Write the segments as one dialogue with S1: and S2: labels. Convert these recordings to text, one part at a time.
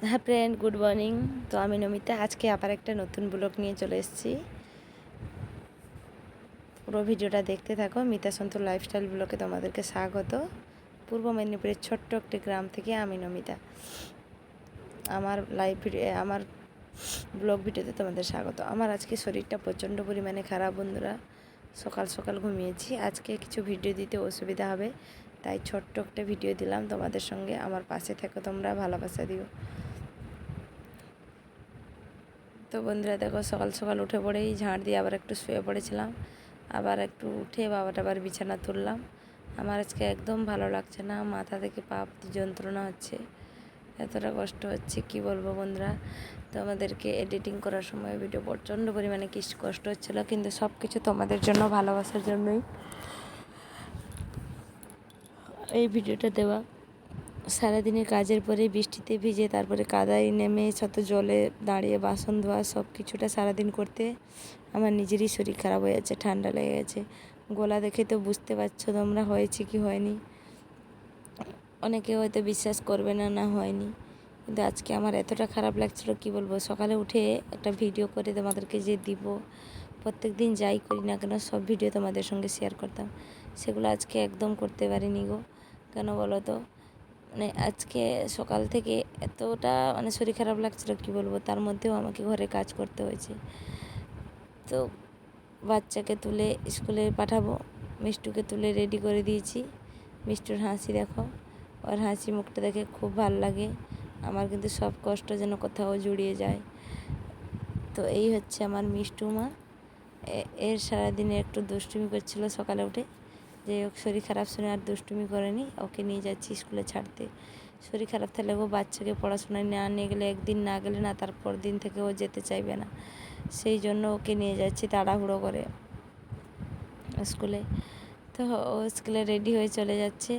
S1: হ্যাঁ friend, good morning. তো আমি নমিতা, আজকে আবার একটা নতুন ব্লগ নিয়ে চলে এসেছি। পুরো ভিডিওটা দেখতে থাকো। মিতা সন্তু লাইফস্টাইল ব্লগে তোমাদেরকে স্বাগত। পূর্ব মেদিনীপুরের ছোট্ট একটি গ্রাম থেকে আমি নমিতা, আমার আমার ব্লগ ভিডিওতে তোমাদের স্বাগত। আমার আজকে শরীরটা প্রচণ্ড পরিমাণে খারাপ বন্ধুরা। সকাল সকাল ঘুমিয়েছি, আজকে কিছু ভিডিও দিতে অসুবিধা হবে, তাই ছোট্ট একটা ভিডিও দিলাম তোমাদের সঙ্গে। আমার পাশে থেকো, তোমরা ভালোবাসা দিও। তো বন্ধুরা দেখো, সকাল সকাল উঠে পড়েই ঝাঁট দিয়ে আবার একটু শুয়ে পড়েছিলাম, আবার একটু উঠে আবার বিছানা তুললাম। আমার আজকে একদম ভালো লাগছে না, মাথা থেকে পা অবধি যন্ত্রণা হচ্ছে, এতটা কষ্ট হচ্ছে কি বলবো বন্ধুরা। তো আমাদেরকে এডিটিং করার সময় ভিডিও প্রচণ্ড পরিমাণে কষ্ট হচ্ছিলো, কিন্তু সব কিছু তোমাদের জন্য, ভালোবাসার জন্যই এই ভিডিওটা দেওয়া। সারাদিনের কাজের পরে বৃষ্টিতে ভিজে, তারপরে কাদায় নেমে শত জলে দাঁড়িয়ে বাসন ধোয়া, সব কিছুটা সারাদিন করতে আমার নিজেরই শরীর খারাপ হয়ে যাচ্ছে, ঠান্ডা লেগে গেছে। গলা দেখে তো বুঝতে পারছো তোমরা হয়েছে কি হয়নি। অনেকে হয়তো বিশ্বাস করবে না, না হয়নি, কিন্তু আজকে আমার এতটা খারাপ লাগছিল কি বলবো। সকালে উঠে একটা ভিডিও করে তোমাদেরকে যে দিব, প্রত্যেক দিন যাই করি না কেন সব ভিডিও তোমাদের সঙ্গে শেয়ার করতাম, সেগুলো আজকে একদম করতে পারিনি গো। কেন বলো তো, মানে আজকে সকাল থেকে এতটা শরীর খারাপ লাগছিল কি বলবো, তার মধ্যেও আমাকে ঘরে কাজ করতে হয়েছে। তো বাচ্চাকে তুলে স্কুলে পাঠাবো, মিষ্টুকে তুলে রেডি করে দিয়েছি। মিষ্টুর হাসি দেখো, ওর হাসি মুখটা দেখে খুব ভালো লাগে আমার, কিন্তু সব কষ্ট যেন কোথাও জুড়িয়ে যায়। তো এই হচ্ছে আমার মিষ্টু মা। এর সারাদিনে একটু দুষ্টুমি করছিল সকালে উঠে, যে হোক শরীর খারাপ শুনে আর দুষ্টুমি করেনি। ওকে নিয়ে যাচ্ছি স্কুলে ছাড়তে। শরীর খারাপ থাকলে ও বাচ্চাকে পড়াশোনায় না নিয়ে গেলে, একদিন না গেলে না তারপর দিন থেকে ও যেতে চাইবে না, সেই জন্য ওকে নিয়ে যাচ্ছি তাড়াহুড়ো করে স্কুলে। তো ও স্কুলে রেডি হয়ে চলে যাচ্ছে,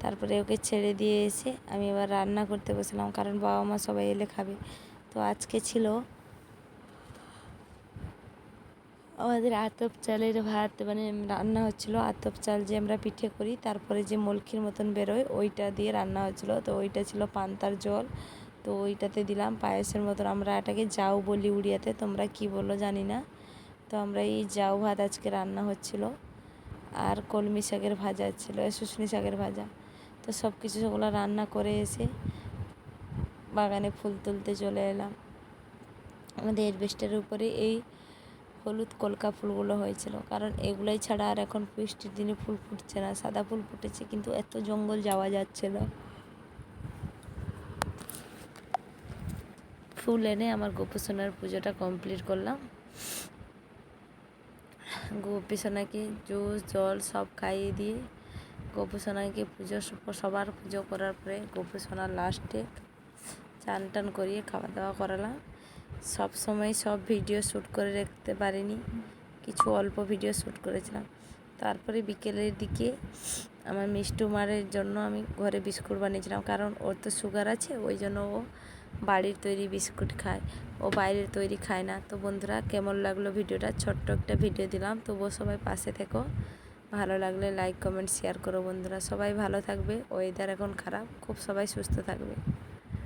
S1: তারপরে ওকে ছেড়ে দিয়ে এসে আমি এবার রান্না করতে বসলাম, কারণ বাবা মা সবাই এলে খাবে। তো আজকে ছিল আমাদের আতপ চালের ভাত, রান্না হচ্ছিলো। আতপ চাল যে আমরা পিঠে করি, তারপরে যে মলখির মতন বেরোয় ওইটা দিয়ে রান্না হচ্ছিলো। তো ওইটা ছিল পান্তার জল, তো ওইটাতে দিলাম পায়েসের মতন। আমরা এটাকে জাউ বলি উড়িয়াতে, তোমরা কি বলো জানি না। তো আমরা এই জাউ ভাত আজকে রান্না হচ্ছিলো, আর কলমি শাকের ভাজা ছিল, শুশনি শাকের ভাজা। তো সব কিছু সেগুলো রান্না করে এসে বাগানে ফুল তুলতে চলে এলাম। আমাদের এডবেস্টারের উপরে এই হলুদ কলকা ফুলগুলো হয়েছিল, কারণ এগুলোই ছাড়া আর এখন বৃষ্টির দিনে ফুল ফুটছে না। সাদা ফুল ফুটেছে, কিন্তু এত জঙ্গল যাওয়া যাচ্ছে না। ফুল এনে আমার গোপুসোনার পুজোটা কমপ্লিট করলাম। গোপীসোনাকে জুস জল সব খাইয়ে দিয়ে গোপুসোনাকে সবার পুজো করার পরে গোপুসোনার লাস্টে চান টান করিয়ে খাওয়া দাওয়া করালাম। সব সময় সব ভিডিও শ্যুট করে রাখতে পারিনি, কিছু অল্প ভিডিও শ্যুট করেছিলাম। তারপরে বিকেলের দিকে আমার মিষ্টু মারের জন্য আমি ঘরে বিস্কুট বানিয়েছিলাম, কারণ ওর তো সুগার আছে, ওই জন্য ও বাড়ির তৈরি বিস্কুট খায়, ও বাইরের তৈরি খায় না। তো বন্ধুরা, কেমন লাগলো ভিডিওটা? ছোট্ট একটা ভিডিও দিলাম, তবুও সবাই পাশে থেকো। ভালো লাগলে লাইক কমেন্ট শেয়ার করো বন্ধুরা। সবাই ভালো থাকবে, ওয়েদার এখন খারাপ, খুব সবাই সুস্থ থাকবে।